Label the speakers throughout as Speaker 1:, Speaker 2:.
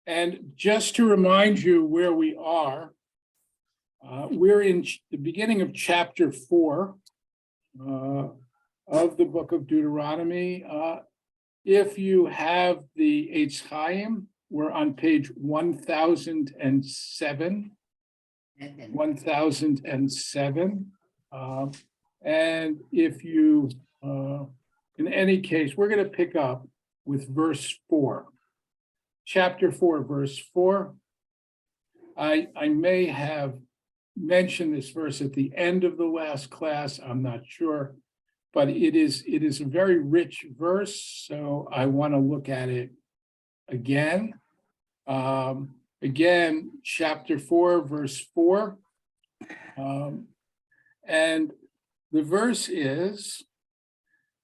Speaker 1: And just to remind you where we are, we're in the beginning of chapter 4 of the book of Deuteronomy. If you have the Eitz Chaim, we're on page 1007. 1007. And if you, in any case, we're going to pick up with verse 4. Chapter 4, verse 4. I may have mentioned this verse at the end of the last class. I'm not sure, but it is a very rich verse. So I want to look at it again. Again, chapter 4, verse 4. And the verse is,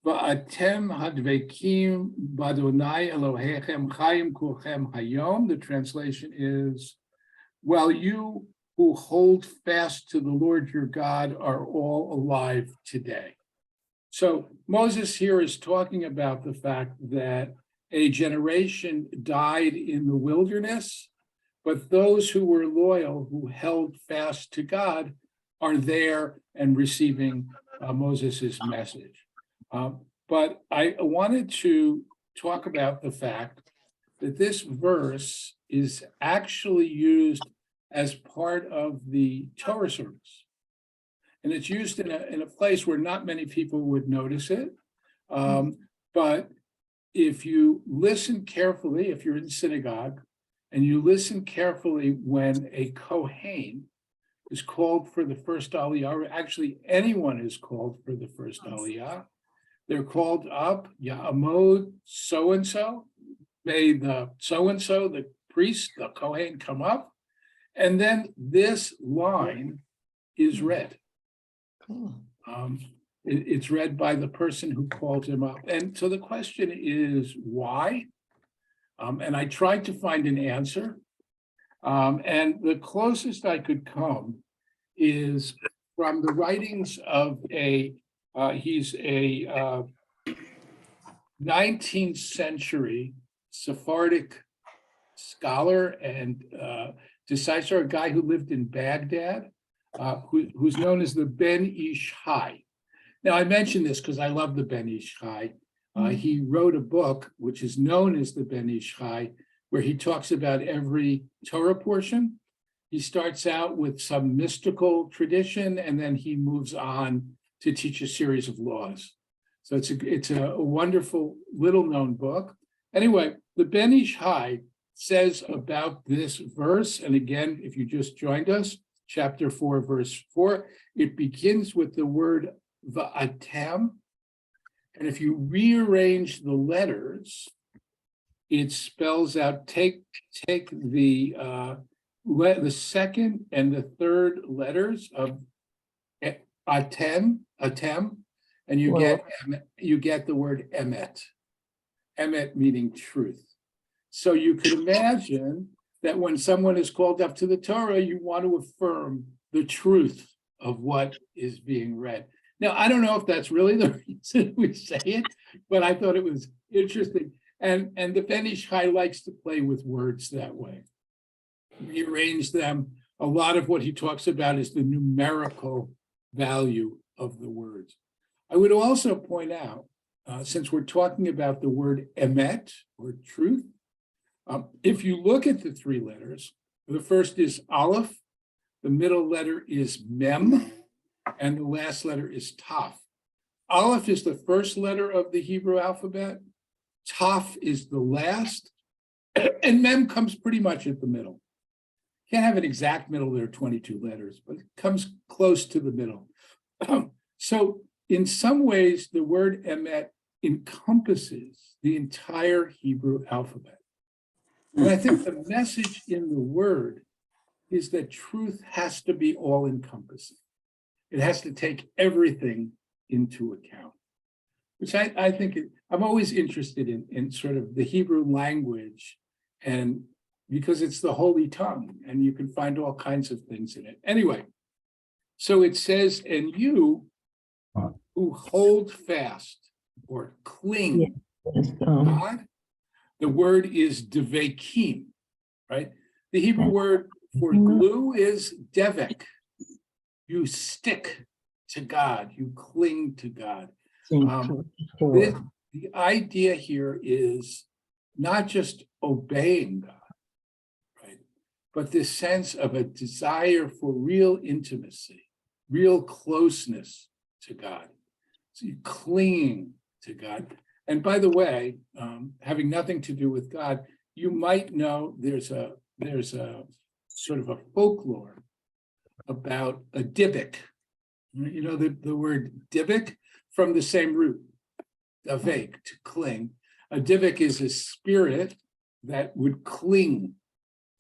Speaker 1: Va'atem hadvekim b'Adonai Elohechem chayim kulchem hayom. The translation is, while you who hold fast to the Lord your God are all alive today. So Moses here is talking about the fact that a generation died in the wilderness, but those who were loyal, who held fast to God, are there and receiving Moses's message. But I wanted to talk about the fact that this verse is actually used as part of the Torah service. And it's used in a place where not many people would notice it. But if you listen carefully, if you're in synagogue, and you listen carefully when a Kohen is called for the first Aliyah, or actually anyone is called for the first Aliyah, they're called up, Ya'amod so-and-so, may the so-and-so, the priest, the Kohen come up, and then this line is read.
Speaker 2: Cool.
Speaker 1: It's read by the person who called him up. And so the question is, why? And I tried to find an answer. And the closest I could come is from the writings of he's a 19th century Sephardic scholar and decisive, a guy who lived in Baghdad, who's known as the Ben Ish Chai. Now, I mention this because I love the Ben Ish Chai. He wrote a book, which is known as the Ben Ish Chai, where he talks about every Torah portion. He starts out with some mystical tradition, and then he moves on to teach a series of laws. So it's a wonderful little-known book. Anyway, the Ben Ish Chai says about this verse, and again, if you just joined us, chapter 4, verse 4, it begins with the word va'atem. And if you rearrange the letters, it spells out, take the second and the third letters of atem, and you get the word emet. Emet meaning truth. So you could imagine that when someone is called up to the Torah, you want to affirm the truth of what is being read. Now, I don't know if that's really the reason we say it, but I thought it was interesting. And the Ben Ish Chai likes to play with words that way. Rearrange them. A lot of what he talks about is the numerical value of the words. I would also point out, since we're talking about the word emet, or truth, if you look at the three letters, the first is aleph, the middle letter is mem, and the last letter is taf. Aleph is the first letter of the Hebrew alphabet, taf is the last, and mem comes pretty much at the middle. Can't have an exact middle, there are 22 letters, but it comes close to the middle. So in some ways, the word emet encompasses the entire Hebrew alphabet. And I think the message in the word is that truth has to be all-encompassing. It has to take everything into account, which I think I'm always interested in sort of the Hebrew language, and because it's the holy tongue and you can find all kinds of things in it. Anyway, so it says, and you who hold fast or cling to God, the word is devekim. right? The Hebrew word for glue is devek. You stick to God, you cling to God. The idea here is not just obeying God, right? But this sense of a desire for real intimacy, real closeness to God. So you're clinging to God. And by the way, having nothing to do with God, you might know there's a sort of a folklore about a dybbuk. You know the word dybbuk from the same root, davek, to cling. A dybbuk is a spirit that would cling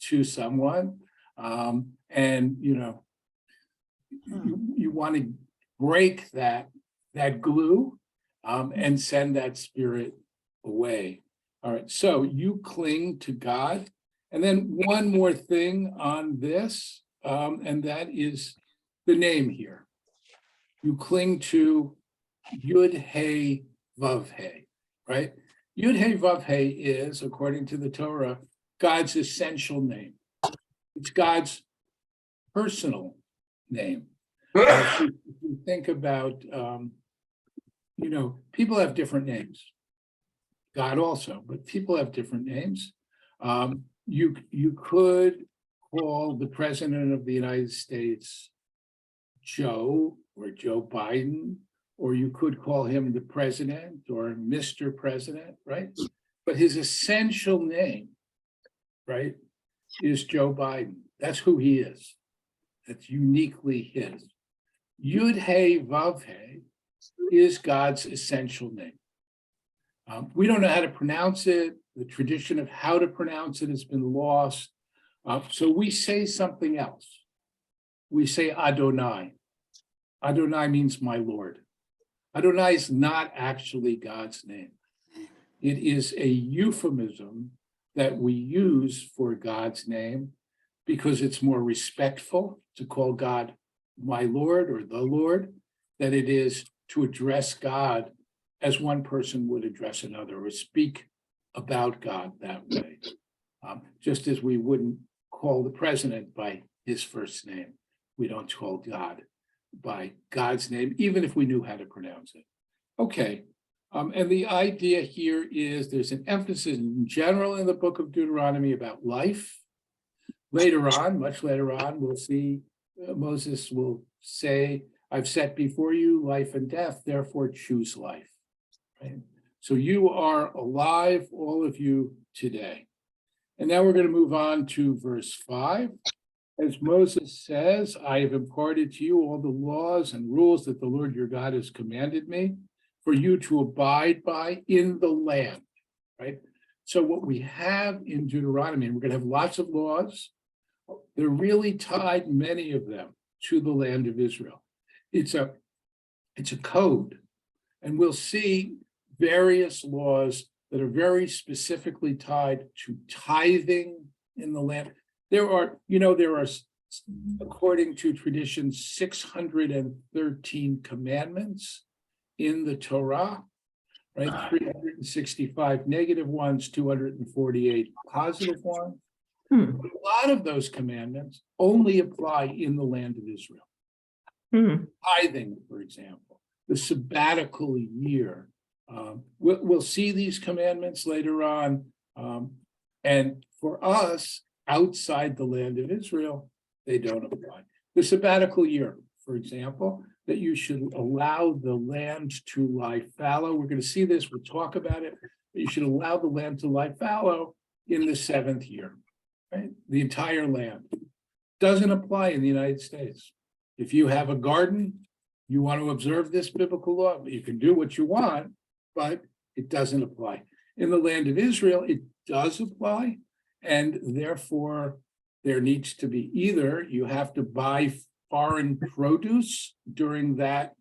Speaker 1: to someone, and you want to break that glue and send that spirit away. All right, so you cling to God. And then one more thing on this, and that is the name here. You cling to Yud He Vav He, right? Yud He Vav He is, according to the Torah, God's essential name. It's God's personal name. If you think about, people have different names. God also, but people have different names. You could call the President of the United States Joe or Joe Biden, or you could call him the President or Mr. President, right? But his essential name, right, is Joe Biden. That's who he is. That's uniquely his. Yud He Vav He is God's essential name. We don't know how to pronounce it. The tradition of how to pronounce it has been lost. So we say something else. We say Adonai. Adonai means my Lord. Adonai is not actually God's name. It is a euphemism that we use for God's name because it's more respectful to call God my Lord or the Lord than it is to address God as one person would address another or speak about God that way. Just as we wouldn't call the president by his first name, we don't call God by God's name, even if we knew how to pronounce it. Okay, and the idea here is there's an emphasis in general in the book of Deuteronomy about life. Later on, much later on, we'll see Moses will say, I've set before you life and death, therefore choose life. Right? So you are alive, all of you, today. And now we're going to move on to verse 5. As Moses says, I have imparted to you all the laws and rules that the Lord your God has commanded me for you to abide by in the land, right? So what we have in Deuteronomy, and we're going to have lots of laws, they're really tied, many of them, to the land of Israel. It's a code, and we'll see various laws that are very specifically tied to tithing in the land. There are, according to tradition, 613 commandments in the Torah, right? 365 negative ones, 248 positive ones. A lot of those commandments only apply in the land of Israel. Tithing, for example, the sabbatical year. We'll see these commandments later on. And for us, outside the land of Israel, they don't apply. The sabbatical year, for example, that you should allow the land to lie fallow. We're going to see this, we'll talk about it, but you should allow the land to lie fallow in the 7th year, right? The entire land. Doesn't apply in the United States. If you have a garden, you want to observe this biblical law, you can do what you want, but it doesn't apply. In the land of Israel, it does apply, and therefore there needs to be either you have to buy foreign produce during that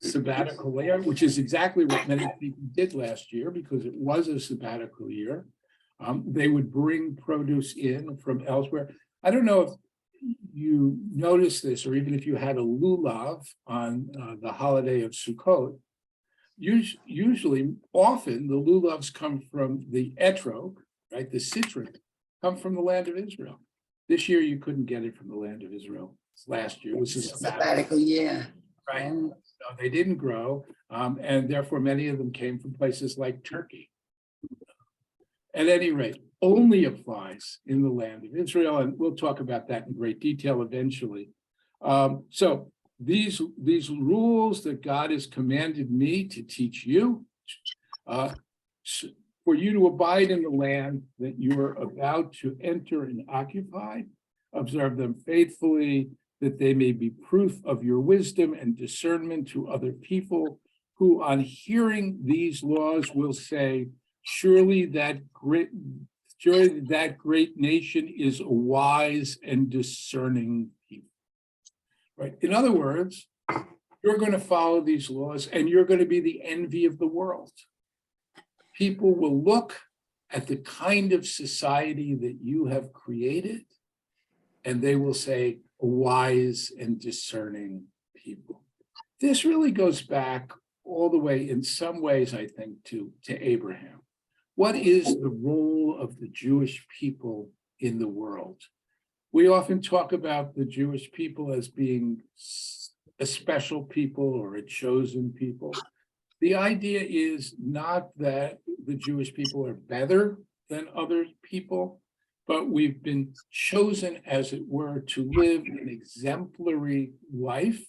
Speaker 1: sabbatical year, which is exactly what many people did last year because it was a sabbatical year. They would bring produce in from elsewhere. I don't know if you noticed this, or even if you had a lulav on the holiday of Sukkot, often the lulavs come from the etrog, right, the citric come from the land of Israel. This year, you couldn't get it from the land of Israel. Last year was a
Speaker 2: Sabbatical year.
Speaker 1: right? No, they didn't grow, and therefore many of them came from places like Turkey. At any rate, only applies in the land of Israel, and we'll talk about that in great detail eventually. So these rules that God has commanded me to teach you, for you to abide in the land that you are about to enter and occupy, observe them faithfully, that they may be proof of your wisdom and discernment to other people who, on hearing these laws, will say, surely that great nation is a wise and discerning people. Right? In other words, you're going to follow these laws and you're going to be the envy of the world. People will look at the kind of society that you have created and they will say, a wise and discerning people. This really goes back all the way, in some ways, I think, to Abraham. What is the role of the Jewish people in the world? We often talk about the Jewish people as being a special people or a chosen people. The idea is not that the Jewish people are better than other people, but we've been chosen, as it were, to live an exemplary life,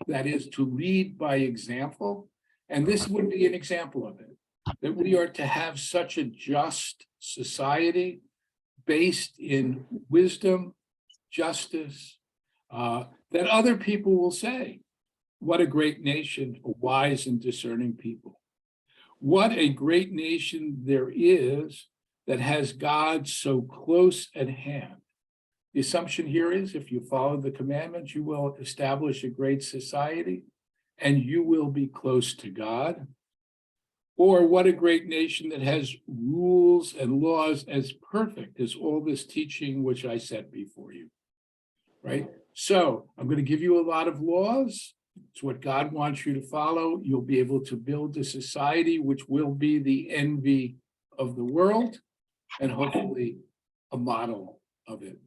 Speaker 1: that is, to lead by example. And this would be an example of it, that we are to have such a just society based in wisdom, justice, that other people will say, what a great nation, a wise and discerning people. What a great nation there is that has God so close at hand. The assumption here is if you follow the commandments, you will establish a great society and you will be close to God. Or what a great nation that has rules and laws as perfect as all this teaching which I set before you, right? So I'm going to give you a lot of laws. It's what God wants you to follow. You'll be able to build a society which will be the envy of the world and hopefully a model of it.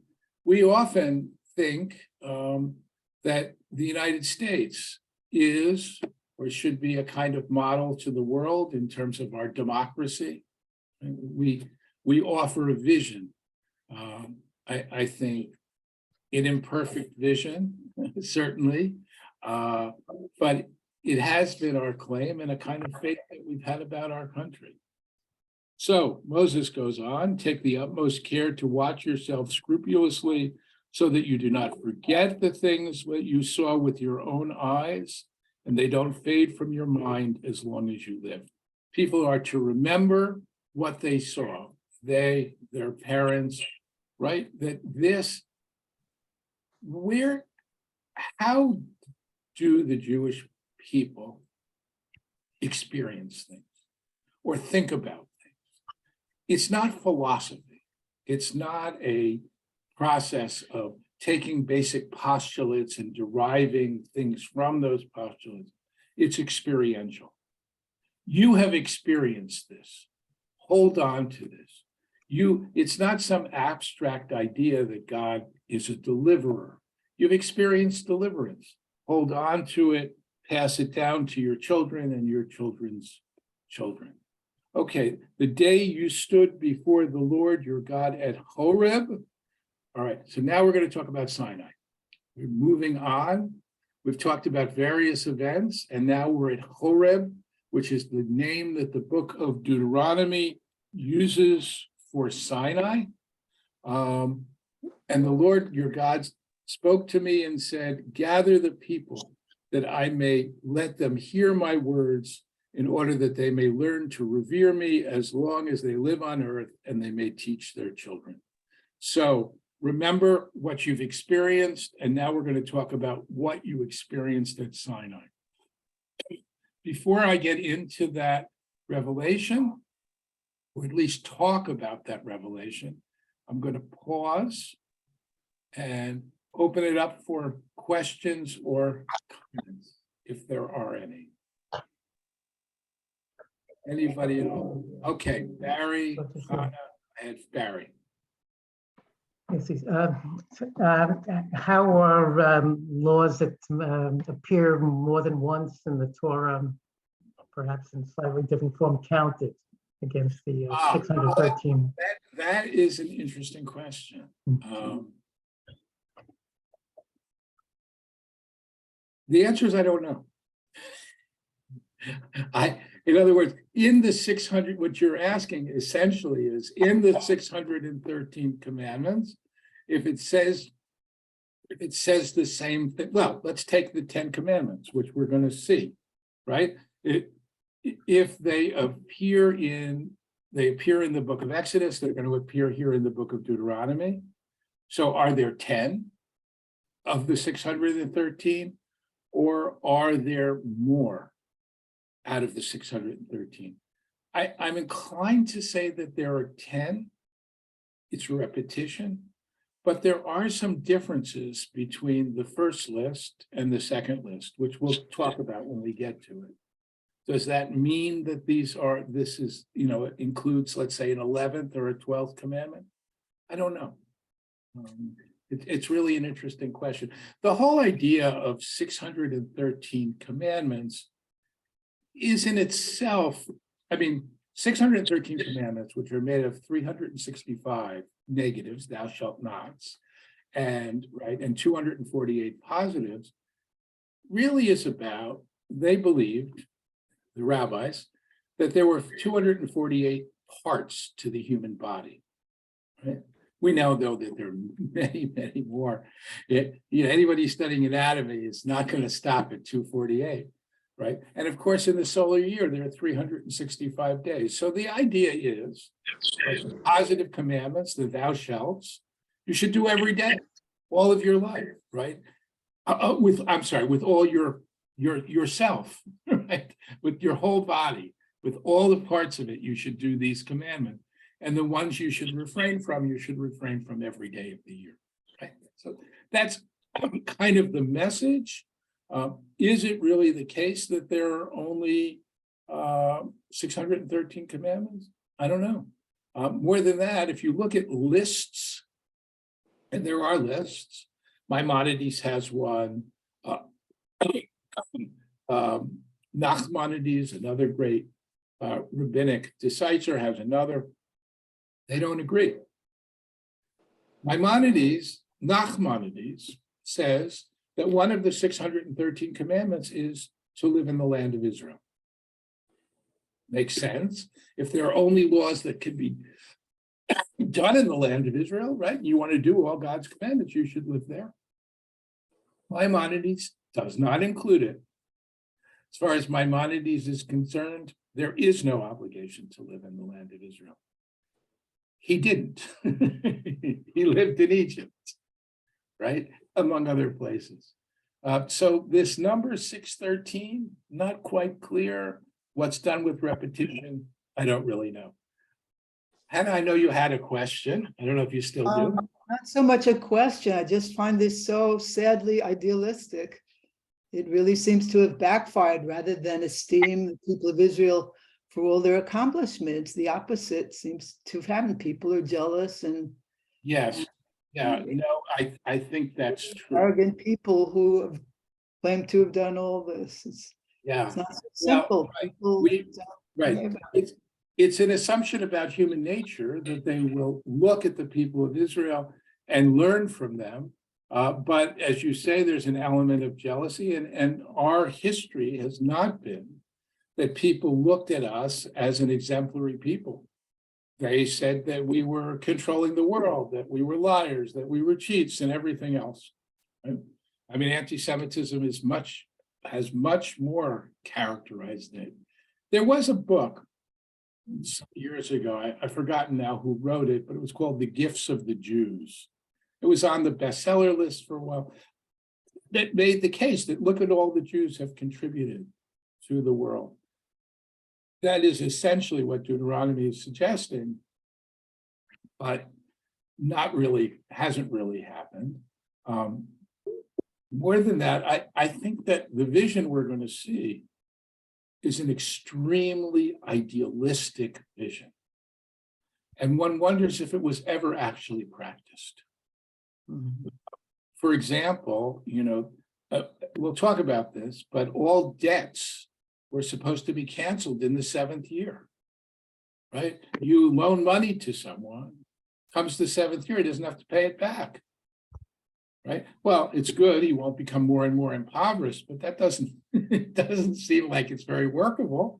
Speaker 1: We often think that the United States is or should be a kind of model to the world in terms of our democracy. We offer a vision, I think, an imperfect vision, certainly, but it has been our claim and a kind of faith that we've had about our country. So Moses goes on, take the utmost care to watch yourself scrupulously so that you do not forget the things that you saw with your own eyes and they don't fade from your mind as long as you live. People are to remember what they saw, their parents, right? How do the Jewish people experience things or think about? It's not philosophy. It's not a process of taking basic postulates and deriving things from those postulates. It's experiential. You have experienced this. Hold on to this. It's not some abstract idea that God is a deliverer. You've experienced deliverance. Hold on to it, pass it down to your children and your children's children. Okay, the day you stood before the Lord your God at Horeb. All right, so now we're going to talk about Sinai. We're moving on. We've talked about various events, and now we're at Horeb, which is the name that the book of Deuteronomy uses for Sinai. And the Lord your God spoke to me and said, gather the people that I may let them hear my words in order that they may learn to revere me as long as they live on earth and they may teach their children. So remember what you've experienced, and now we're going to talk about what you experienced at Sinai. Before I get into that revelation, or at least talk about that revelation, I'm going to pause and open it up for questions or comments, if there are any. Anybody at all? Okay, Barry, Hannah, and Barry.
Speaker 2: Yes, how are laws that appear more than once in the Torah, perhaps in slightly different form, counted against the 613?
Speaker 1: That is an interesting question. The answer is I don't know. In other words, in the 600, what you're asking essentially is in the 613 commandments, if it says the same thing, well, let's take the 10 commandments, which we're going to see, right? If they appear in the book of Exodus, they're going to appear here in the book of Deuteronomy. So are there 10 of the 613, or are there more out of the 613? I'm inclined to say that there are 10. It's repetition, but there are some differences between the first list and the second list, which we'll talk about when we get to it. Does that mean that includes, let's say, an 11th or a 12th commandment? I don't know. It's really an interesting question. The whole idea of 613 commandments is in itself, 613 commandments, which are made of 365 negatives, thou shalt nots, and 248 positives, really is about, they believed, the rabbis, that there were 248 parts to the human body. Right? We know, though, that there are many, many more. Anybody studying anatomy is not going to stop at 248, right? And of course, in the solar year, there are 365 days. So the idea is, like positive commandments, the thou shalts, you should do every day, all of your life, right? With all yourself, right? With your whole body, with all the parts of it, you should do these commandments. And the ones you should refrain from every day of the year, right? So that's kind of the message. Is it really the case that there are only 613 commandments? I don't know. More than that, if you look at lists, and there are lists, Maimonides has one, Nachmanides, another great rabbinic decisor, has another. They don't agree. Nachmanides says that one of the 613 commandments is to live in the land of Israel. Makes sense. If there are only laws that can be done in the land of Israel, right? You want to do all God's commandments, you should live there. Maimonides does not include it. As far as Maimonides is concerned, there is no obligation to live in the land of Israel. He didn't. He lived in Egypt, right? Among other places. So this number 613, not quite clear. What's done with repetition, I don't really know. Hannah, I know you had a question. I don't know if you still do.
Speaker 3: Not so much a question. I just find this so sadly idealistic. It really seems to have backfired rather than esteem the people of Israel for all their accomplishments. The opposite seems to have happened. People are jealous and
Speaker 1: yes, yeah, no, I think that's true.
Speaker 3: Arrogant people who have claimed to have done all this. It's not so simple.
Speaker 1: Well, it's an assumption about human nature that they will look at the people of Israel and learn from them. But as you say, there's an element of jealousy, and our history has not been that people looked at us as an exemplary people. They said that we were controlling the world, that we were liars, that we were cheats, and everything else. Right? Anti-Semitism has much more characterized it. There was a book some years ago, I've forgotten now who wrote it, but it was called The Gifts of the Jews. It was on the bestseller list for a while. That made the case that look at all the Jews have contributed to the world. That is essentially what Deuteronomy is suggesting, but hasn't really happened. More than that, I think that the vision we're going to see is an extremely idealistic vision. And one wonders if it was ever actually practiced. For example, we'll talk about this, but all debts were supposed to be canceled in the 7th year, right? You loan money to someone, comes the 7th year, he doesn't have to pay it back, right? Well, it's good, he won't become more and more impoverished, but that doesn't, it doesn't seem like it's very workable.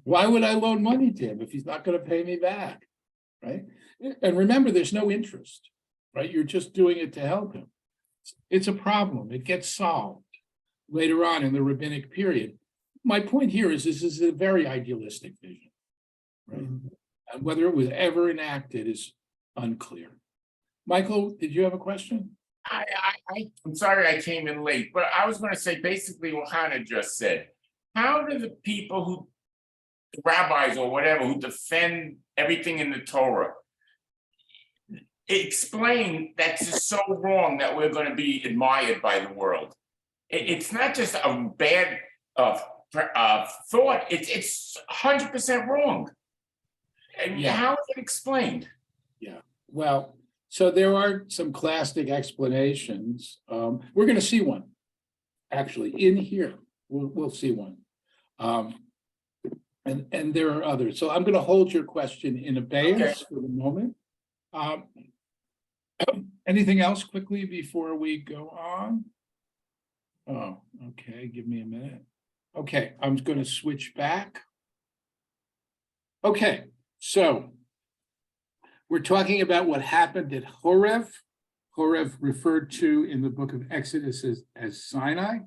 Speaker 1: Why would I loan money to him if he's not going to pay me back, right? And remember, there's no interest, right? You're just doing it to help him. It's a problem. It gets solved later on in the rabbinic period. My point here is this is a very idealistic vision, right? And whether it was ever enacted is unclear. Michael, did you have a question?
Speaker 4: I'm sorry I came in late, but I was going to say basically what Hannah just said. How do the people rabbis or whatever, who defend everything in the Torah, explain that's just so wrong that we're going to be admired by the world? It's not just a bad thought, it's 100% wrong. And how is it explained?
Speaker 1: Yeah, well, so there are some classic explanations. We're going to see one, actually, in here. We'll see one. And there are others. So I'm going to hold your question in abeyance for the moment. Anything else quickly before we go on? Oh, okay, give me a minute. Okay, I'm going to switch back. Okay, so we're talking about what happened at Horeb. Horeb referred to in the book of Exodus as Sinai.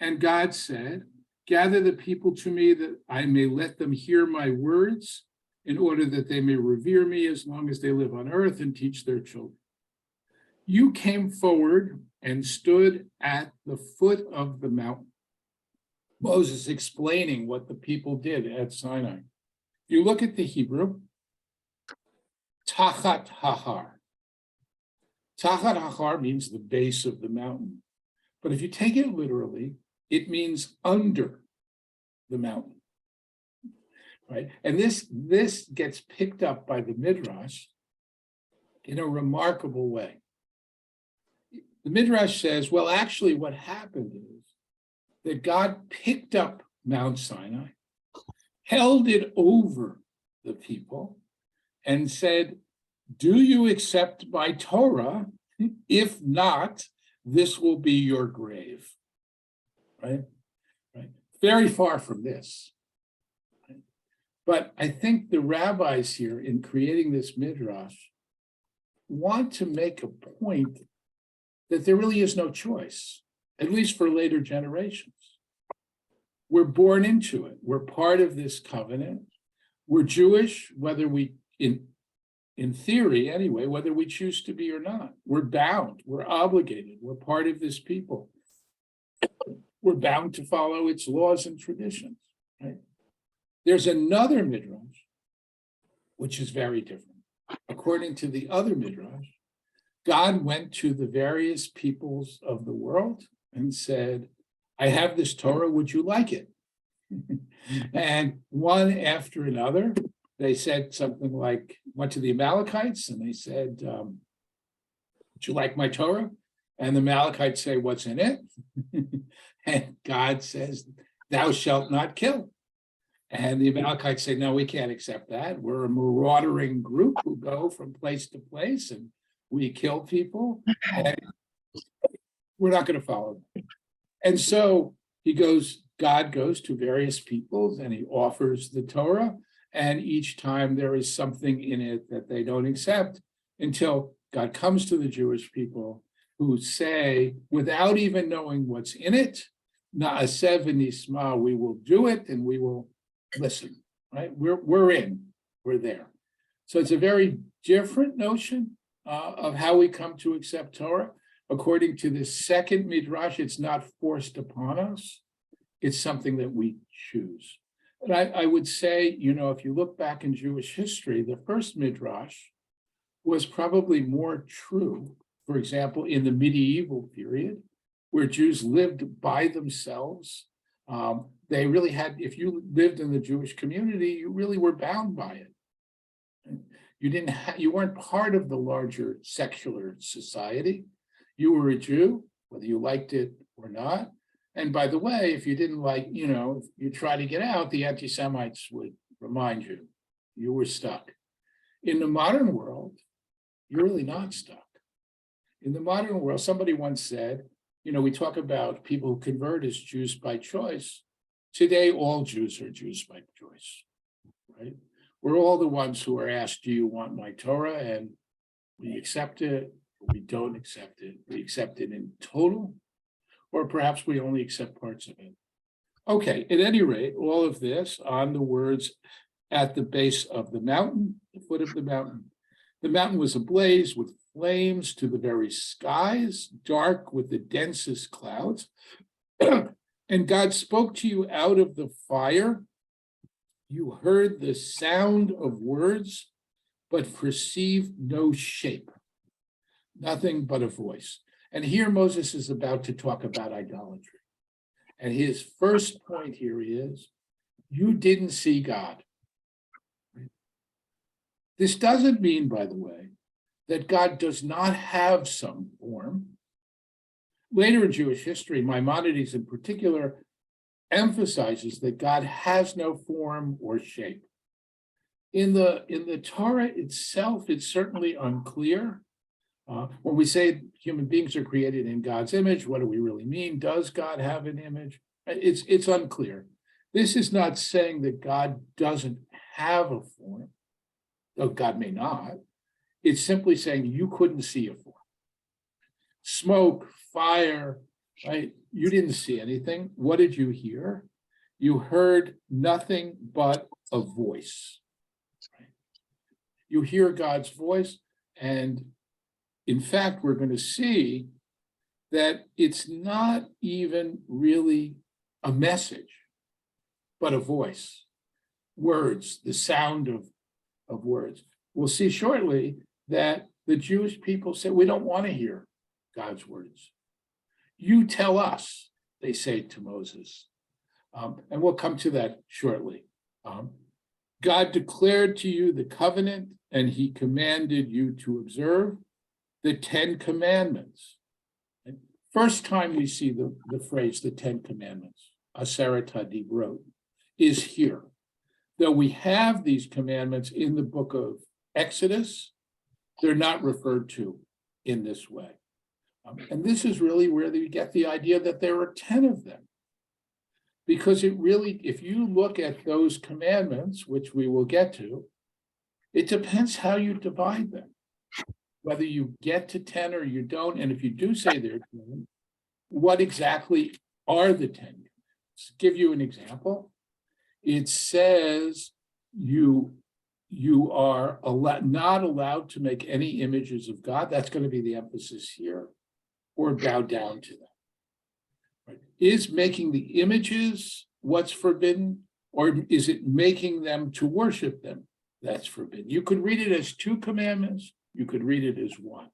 Speaker 1: And God said, gather the people to me that I may let them hear my words in order that they may revere me as long as they live on earth and teach their children. You came forward and stood at the foot of the mountain. Moses explaining what the people did at Sinai. You look at the Hebrew, Tachat Hahar. Tachat Hahar means the base of the mountain. But if you take it literally, it means under the mountain, right? And this gets picked up by the Midrash in a remarkable way. The Midrash says, well, actually what happened is that God picked up Mount Sinai, held it over the people, and said, do you accept my Torah? If not, this will be your grave, right? Very far from this. Right? But I think the rabbis here, in creating this Midrash, want to make a point that there really is no choice, at least for later generations. We're born into it. We're part of this covenant. We're Jewish, whether we, in theory anyway, whether we choose to be or not. We're bound, we're obligated, we're part of this people. We're bound to follow its laws and traditions, right? There's another Midrash, which is very different. According to the other Midrash, God went to the various peoples of the world and said, I have this Torah, would you like it? And one after another, they said something like, went to the Amalekites and they said, would you like my Torah? And the Amalekites say, what's in it? And God says, thou shalt not kill. And the Amalekites say, no, we can't accept that. We're a marauding group who go from place to place and we kill people. And we're not going to follow them. And so God goes to various peoples and he offers the Torah. And each time there is something in it that they don't accept until God comes to the Jewish people who say, without even knowing what's in it, Na'aseh v'nisma, we will do it and we will listen, right? We're in, we're there. So it's a very different notion of how we come to accept Torah. According to the second Midrash, it's not forced upon us. It's something that we choose. And I would say, if you look back in Jewish history, the first Midrash was probably more true, for example, in the medieval period, where Jews lived by themselves. They really had, if you lived in the Jewish community, you really were bound by it. You weren't part of the larger secular society. You were a Jew, whether you liked it or not. And by the way, if you didn't like, if you try to get out, the anti-Semites would remind you, you were stuck. In the modern world, you're really not stuck. In the modern world, somebody once said, we talk about people who convert as Jews by choice. Today, all Jews are Jews by choice, right? We're all the ones who are asked, do you want my Torah? And we accept it, or we don't accept it. We accept it in total, or perhaps we only accept parts of it. Okay, at any rate, all of this on the words at the base of the mountain, the foot of the mountain. The mountain was ablaze with flames to the very skies, dark with the densest clouds. And God spoke to you out of the fire. You heard the sound of words, but perceived no shape, nothing but a voice. And here Moses is about to talk about idolatry. And his first point here is, you didn't see God. This doesn't mean, by the way, that God does not have some form. Later in Jewish history, Maimonides in particular emphasizes that God has no form or shape. In the Torah itself, it's certainly unclear. When we say human beings are created in God's image, what do we really mean? Does God have an image? It's unclear. This is not saying that God doesn't have a form, though God may not. It's simply saying you couldn't see a form. Smoke, fire, right? You didn't see anything. What did you hear? You heard nothing but a voice. Right? You hear God's voice, and in fact, we're going to see that it's not even really a message, but a voice. Words, the sound of words. We'll see shortly that the Jewish people say, we don't want to hear God's words. You tell us, they say to Moses. And we'll come to that shortly. God declared to you the covenant, and he commanded you to observe the 10 commandments. And first time we see the phrase, the 10 commandments, Aseret HaDibrot, is here. Though we have these commandments in the book of Exodus, they're not referred to in this way. And this is really where we get the idea that there are 10 of them. Because it really, if you look at those commandments, which we will get to, it depends how you divide them. Whether you get to 10 or you don't, and if you do say there are 10, what exactly are the 10 commandments? To give you an example, it says you are not allowed to make any images of God. That's going to be the emphasis here, or bow down to them. Right? Is making the images what's forbidden, or is it making them to worship them that's forbidden? You could read it as 2 commandments. You could read it as 1.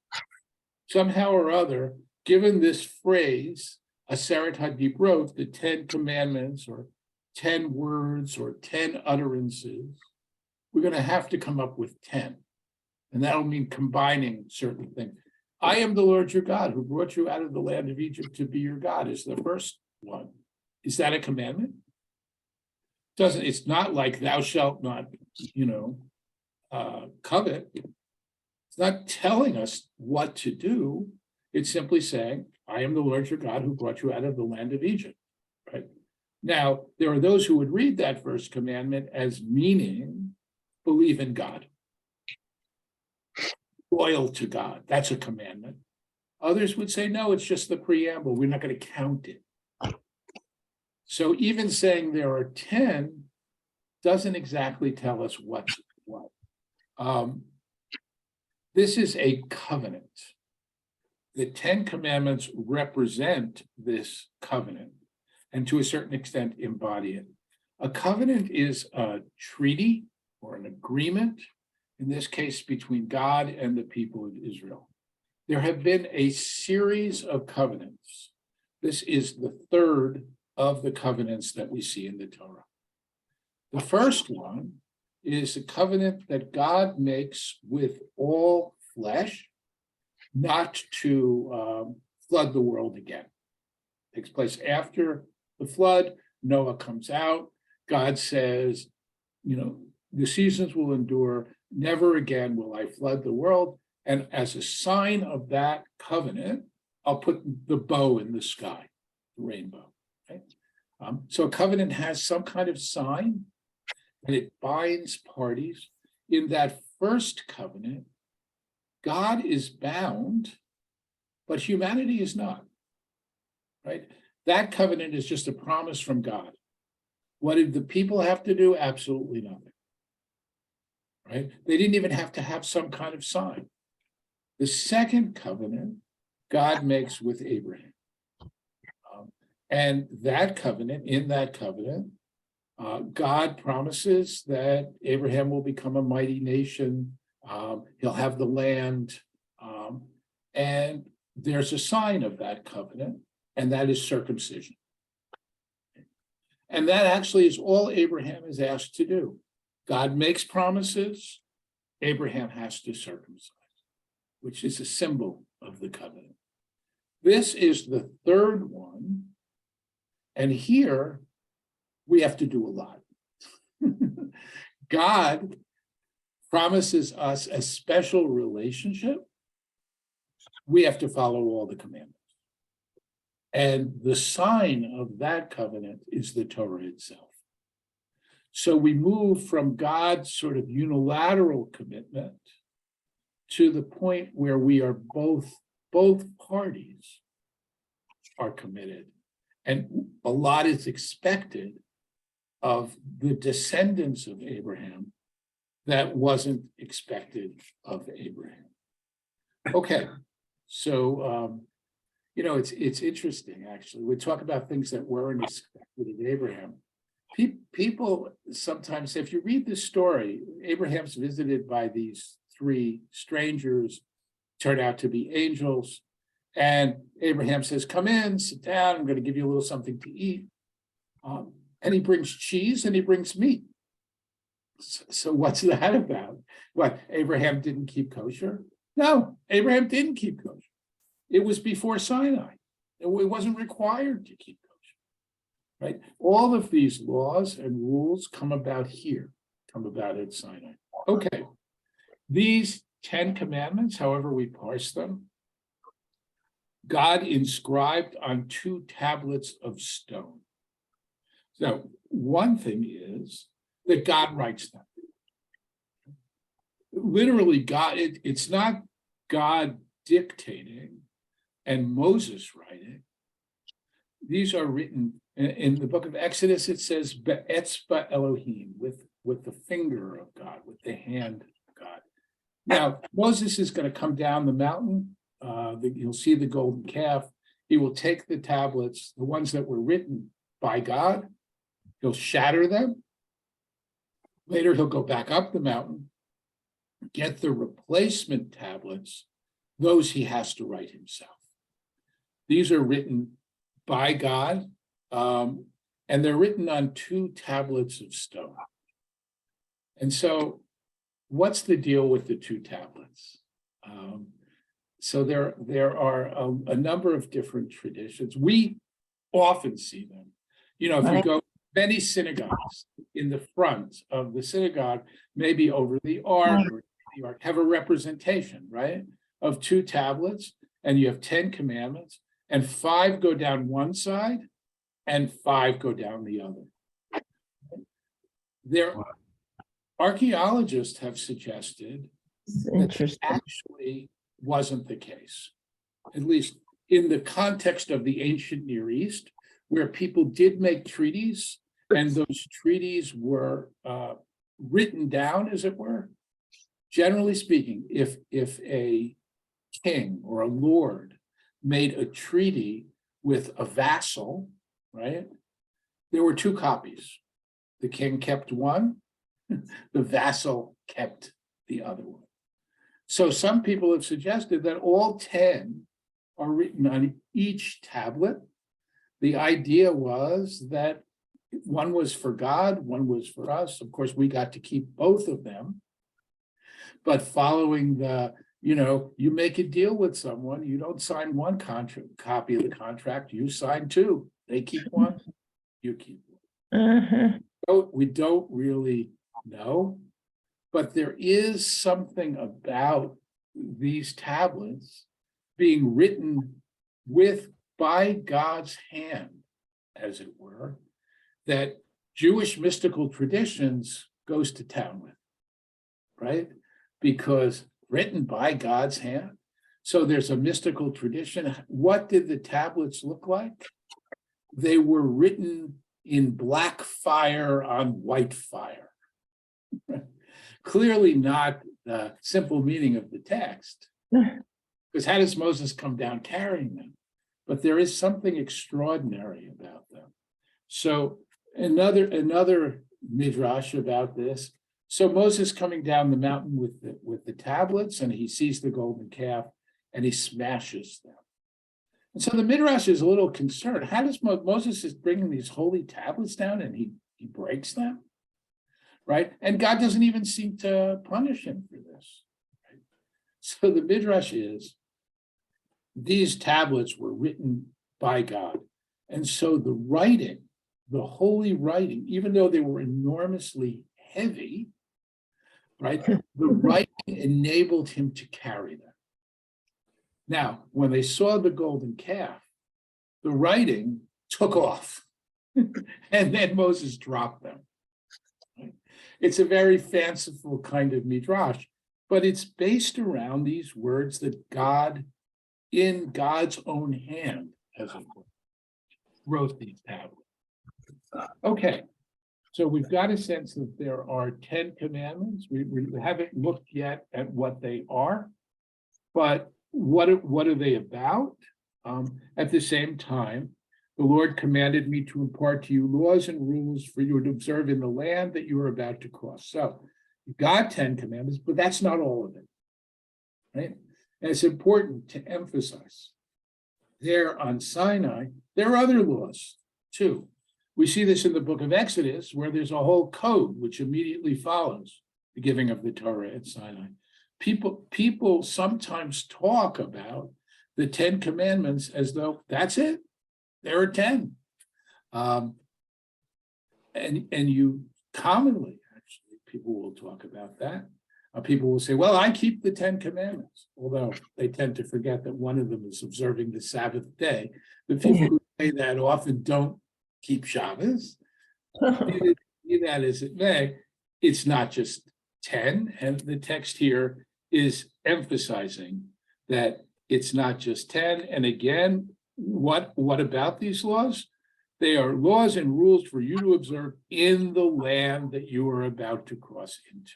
Speaker 1: Somehow or other, given this phrase, Aseret HaDibrot, the 10 commandments, or 10 words, or 10 utterances, we're going to have to come up with 10. And that'll mean combining certain things. I am the Lord your God who brought you out of the land of Egypt to be your God is the first one. Is that a commandment? It's not like thou shalt not, covet. It's not telling us what to do. It's simply saying, I am the Lord your God who brought you out of the land of Egypt, right? Now, there are those who would read that first commandment as meaning believe in God. Loyal to God, that's a commandment. Others would say, no, it's just the preamble. We're not going to count it. So even saying there are 10 doesn't exactly tell us what's what. This is a covenant. The 10 commandments represent this covenant and to a certain extent embody it. A covenant is a treaty or an agreement, in this case between God and the people of Israel. There have been a series of covenants. This is the third of the covenants that we see in the Torah. The first one is a covenant that God makes with all flesh, not to flood the world again. Takes place after the flood. Noah comes out. God says, the seasons will endure. Never again will I flood the world. And as a sign of that covenant, I'll put the bow in the sky, the rainbow. Right? So a covenant has some kind of sign, and it binds parties. In that first covenant, God is bound, but humanity is not. Right? That covenant is just a promise from God. What did the people have to do? Absolutely nothing. Right? They didn't even have to have some kind of sign. The second covenant God makes with Abraham. And that covenant, in that covenant, God promises that Abraham will become a mighty nation. He'll have the land. And there's a sign of that covenant, and that is circumcision. And that actually is all Abraham is asked to do. God makes promises, Abraham has to circumcise, which is a symbol of the covenant. This is the third one, and here we have to do a lot. God promises us a special relationship. We have to follow all the commandments. And the sign of that covenant is the Torah itself. So we move from God's sort of unilateral commitment to the point where we are both parties are committed. And a lot is expected of the descendants of Abraham that wasn't expected of Abraham. Okay, so it's interesting, actually. We talk about things that weren't expected of Abraham. People sometimes, if you read this story, Abraham's visited by these three strangers, turn out to be angels. And Abraham says, come in, sit down, I'm going to give you a little something to eat. And he brings cheese and he brings meat. So what's that about? What, Abraham didn't keep kosher? No, Abraham didn't keep kosher. It was before Sinai. It wasn't required to keep kosher, right? All of these laws and rules come about here, come about at Sinai. Okay, these 10 commandments, however we parse them, God inscribed on 2 tablets of stone. So one thing is that God writes them. Literally, God, it's not God dictating and Moses writing. These are written in the book of Exodus. It says Be'etzba Elohim, with the finger of God, with the hand of God. Now Moses is going to come down the mountain. You'll see the golden calf. He will take the tablets, the ones that were written by God. He'll shatter them. Later, he'll go back up the mountain, get the replacement tablets. Those he has to write himself. These are written by God, and they're written on 2 tablets of stone. And so what's the deal with the 2 tablets? So there are a number of different traditions. We often see them. If you go many synagogues, in the front of the synagogue, maybe over the ark, or the ark, have a representation, right, of 2 tablets, and you have 10 commandments, and 5 go down one side and 5 go down the other. Archaeologists have suggested that actually wasn't the case, at least in the context of the ancient Near East, where people did make treaties, and those treaties were written down, as it were. Generally speaking, if a king or a lord made a treaty with a vassal, right, there were 2 copies. The king kept one, the vassal kept the other one. So some people have suggested that all 10 are written on each tablet. The idea was that One was for God, one was for us. Of course, we got to keep both of them. But following you make a deal with someone, you don't sign one copy of the contract, you sign two. They keep one, you keep one. We don't really know, but there is something about these tablets being written by God's hand, as it were, that Jewish mystical traditions goes to town with, right? Because written by God's hand. So there's a mystical tradition. What did the tablets look like? They were written in black fire on white fire. Clearly not the simple meaning of the text, because how does Moses come down carrying them? But there is something extraordinary about them. So another midrash about this. So Moses coming down the mountain with the tablets, and he sees the golden calf and he smashes them. And so the midrash is a little concerned. How does Moses is bringing these holy tablets down and he breaks them, right? And God doesn't even seem to punish him for this. Right? So the midrash is these tablets were written by God, and so the writing, the holy writing, even though they were enormously heavy, right? The writing enabled him to carry them. Now, when they saw the golden calf, the writing took off, and then Moses dropped them. Right? It's a very fanciful kind of midrash, but it's based around these words that God, in God's own hand, as it were, wrote these tablets. Okay. So we've got a sense that there are 10 commandments. We haven't looked yet at what they are, but what are they about? At the same time, the Lord commanded me to impart to you laws and rules for you to observe in the land that you are about to cross. So you've got 10 commandments, but that's not all of it, right? And it's important to emphasize there on Sinai, there are other laws too. We see this in the book of Exodus, where there's a whole code which immediately follows the giving of the Torah at Sinai. People sometimes talk about the 10 commandments as though that's it. There are 10. And you commonly, actually, people will talk about that. People will say, well, I keep the 10 commandments, although they tend to forget that one of them is observing the Sabbath day. The people who say that often don't keep Shabbos. Be that as it may, it's not just 10, and the text here is emphasizing that it's not just 10. And again, what about these laws? They are laws and rules for you to observe in the land that you are about to cross into.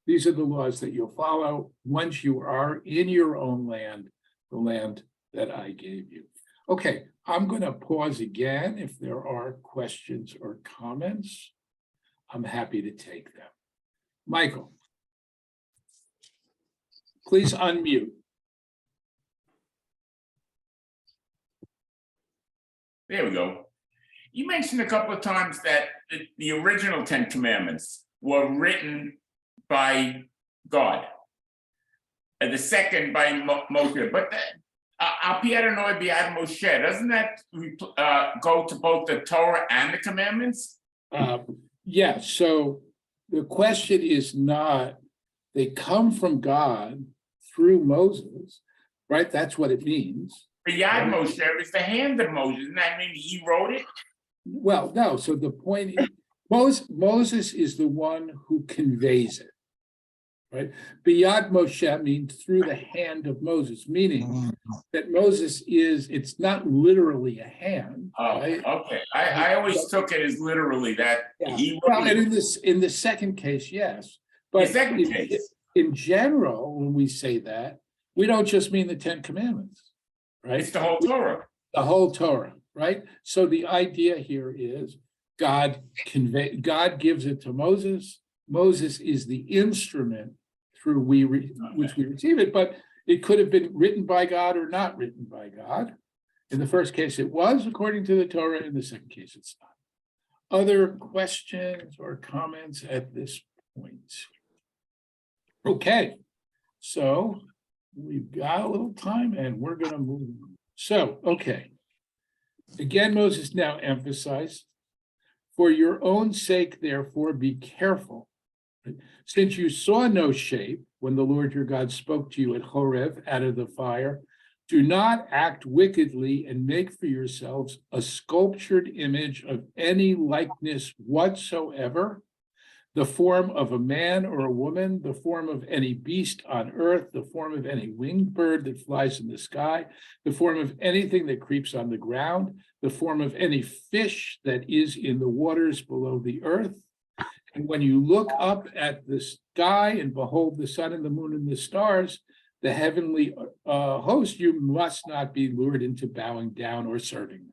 Speaker 1: These are the laws that you'll follow once you are in your own land, the land that I gave you. Okay, I'm going to pause again. If there are questions or comments, I'm happy to take them. Michael, please unmute.
Speaker 4: There we go. You mentioned a couple of times that the original 10 commandments were written by God, and the second by Moshe. But Al Pi Adonai B'Yad Moshe, doesn't that go to both the Torah and the commandments?
Speaker 1: Yeah, so the question is not, they come from God through Moses, right? That's what it means.
Speaker 4: B'Yad Moshe is the hand of Moses. Doesn't that mean he wrote it?
Speaker 1: Well, no, so the point is, Moses is the one who conveys it, right? B'Yad Moshe means through the hand of Moses, meaning that Moses it's not literally a hand.
Speaker 4: Oh,
Speaker 1: right?
Speaker 4: okay. I always took it as literally that he wrote
Speaker 1: Well, and
Speaker 4: it.
Speaker 1: in the second case, yes.
Speaker 4: The
Speaker 1: But
Speaker 4: second case.
Speaker 1: in general, when we say that, we don't just mean the 10 commandments, right?
Speaker 4: It's the whole Torah.
Speaker 1: The whole Torah, right? So the idea here is God gives it to Moses. Moses is the instrument through which we receive it, but it could have been written by God or not written by God. In the first case, it was according to the Torah. In the second case, it's not. other questions or comments at this point? Okay, so we've got a little time and we're going to move on. So, okay. Again, Moses now emphasized, for your own sake, therefore, be careful. Since you saw no shape when the Lord your God spoke to you at Horeb out of the fire, do not act wickedly and make for yourselves a sculptured image of any likeness whatsoever, the form of a man or a woman, the form of any beast on earth, the form of any winged bird that flies in the sky, the form of anything that creeps on the ground, the form of any fish that is in the waters below the earth. And when you look up at the sky and behold the sun and the moon and the stars, the heavenly host, you must not be lured into bowing down or serving them.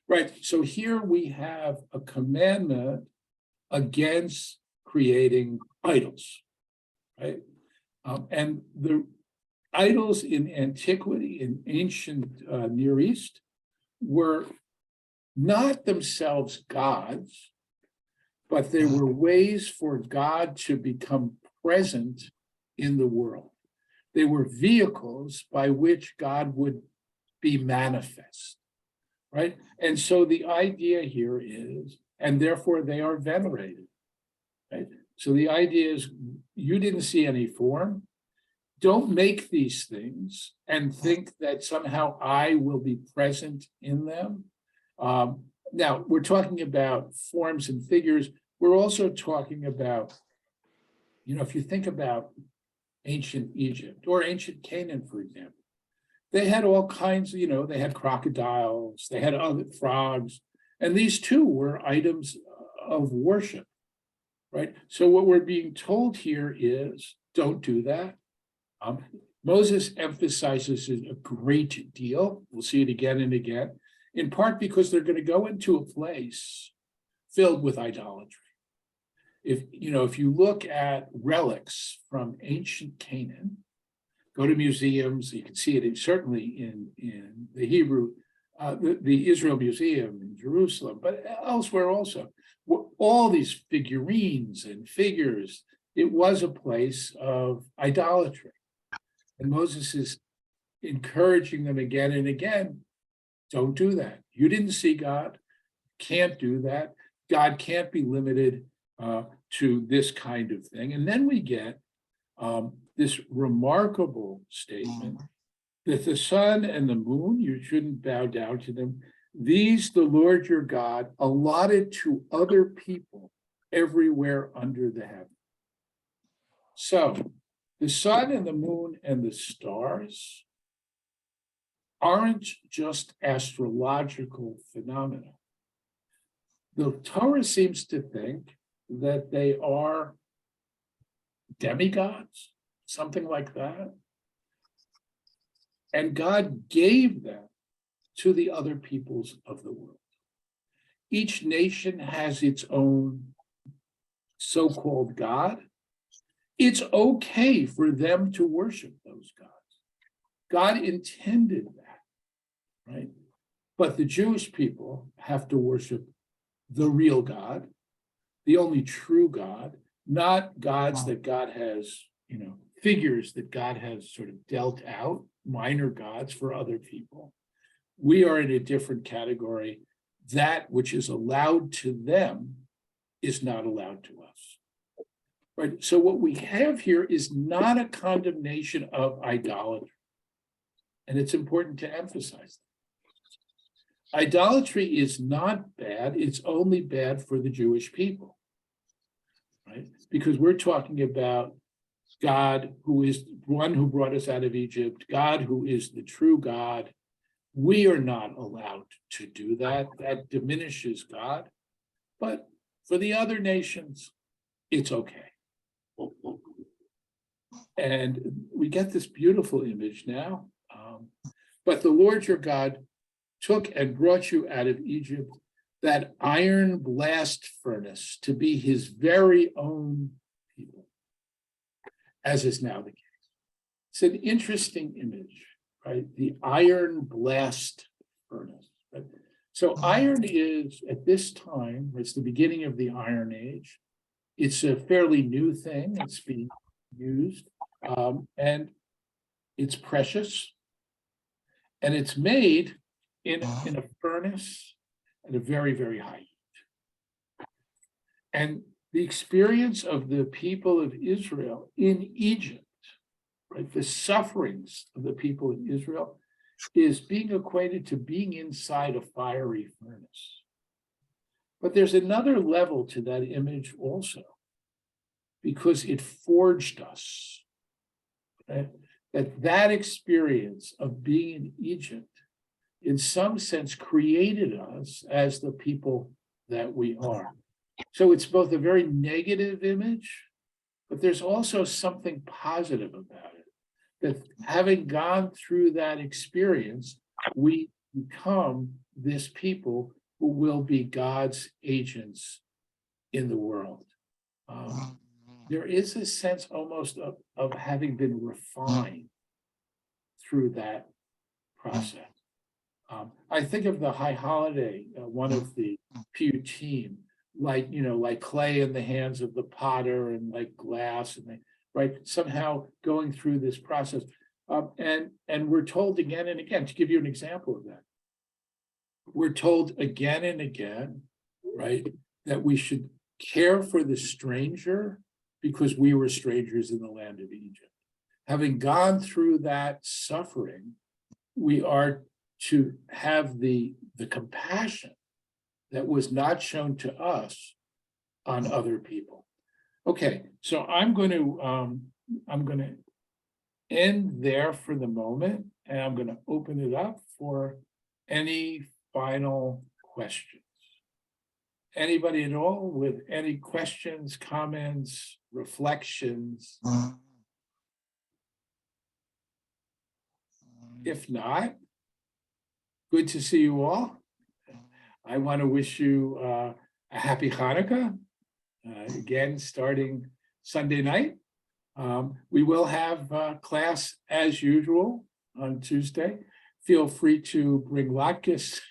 Speaker 1: Right, so here we have a commandment against creating idols, right? And the idols in antiquity, in ancient Near East, were not themselves gods, but they were ways for God to become present in the world. They were vehicles by which God would be manifest, right? And so the idea here is, and therefore they are venerated, right? So the idea is, you didn't see any form. Don't make these things and think that somehow I will be present in them. Now, we're talking about forms and figures. We're also talking about, if you think about ancient Egypt or ancient Canaan, for example, they had all kinds of, they had crocodiles, they had other frogs, and these too were items of worship, right? So what we're being told here is, don't do that. Moses emphasizes it a great deal. We'll see it again and again, in part because they're going to go into a place filled with idolatry. If you look at relics from ancient Canaan, go to museums, you can see it certainly in the the Israel Museum in Jerusalem, but elsewhere also. All these figurines and figures, it was a place of idolatry. And Moses is encouraging them again and again, don't do that. You didn't see God, can't do that. God can't be limited to this kind of thing. And then we get this remarkable statement that the sun and the moon, you shouldn't bow down to them. These, the Lord your God, allotted to other people everywhere under the heaven. So the sun and the moon and the stars aren't just astrological phenomena. The Torah seems to think that they are demigods, something like that. And God gave them to the other peoples of the world. Each nation has its own so-called God. It's okay for them to worship those gods. God intended that, right? But the Jewish people have to worship the real God, the only true God, not gods that God has, figures that God has sort of dealt out, minor gods for other people. We are in a different category. That which is allowed to them is not allowed to us. Right? So what we have here is not a condemnation of idolatry. And it's important to emphasize that. Idolatry is not bad, it's only bad for the Jewish people, right? Because we're talking about God, who is one who brought us out of Egypt, God who is the true God. We are not allowed to do that. That diminishes God. But for the other nations, it's okay. And we get this beautiful image now. But the Lord your God took and brought you out of Egypt, that iron blast furnace, to be his very own people, as is now the case. It's an interesting image, right? The iron blast furnace. Right? So iron is, at this time, it's the beginning of the Iron Age. It's a fairly new thing. It's being used, and it's precious. And it's made in a furnace at a very, very high heat. And the experience of the people of Israel in Egypt, right, the sufferings of the people in Israel is being equated to being inside a fiery furnace. But there's another level to that image also, because it forged us, right? That experience of being in Egypt, in some sense, created us as the people that we are. So it's both a very negative image, but there's also something positive about it. That having gone through that experience, we become this people who will be God's agents in the world. There is a sense almost of having been refined through that process. I think of the High Holiday, one of the Pew team, like, like clay in the hands of the potter and like glass, and they, right, somehow going through this process. And we're told again and again, to give you an example of that, we're told again and again, right, that we should care for the stranger because we were strangers in the land of Egypt. Having gone through that suffering, we are to have the compassion that was not shown to us on other people. Okay, so I'm going to end there for the moment, and I'm going to open it up for any final questions. Anybody at all with any questions, comments, reflections? If not, good to see you all. I want to wish you a happy Hanukkah, again, starting Sunday night. We will have class as usual on Tuesday. Feel free to bring latkes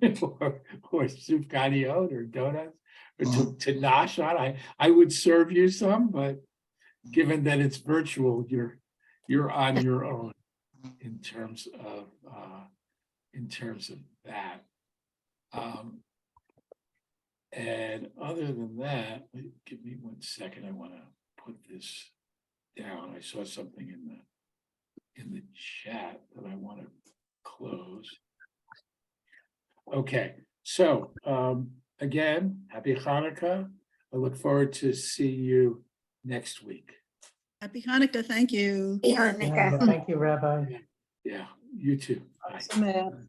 Speaker 1: or sufganiyot or donuts or to nosh on. I would serve you some, but given that it's virtual, you're on your own in terms of that. And other than that, give me 1 second. I want to put this down. I saw something in the chat that I want to close. Okay, so again, happy Hanukkah. I look forward to seeing you next week.
Speaker 5: Happy Hanukkah. Thank you.
Speaker 2: Thank you, Rabbi.
Speaker 1: Yeah, you too. Bye.
Speaker 3: Sameach.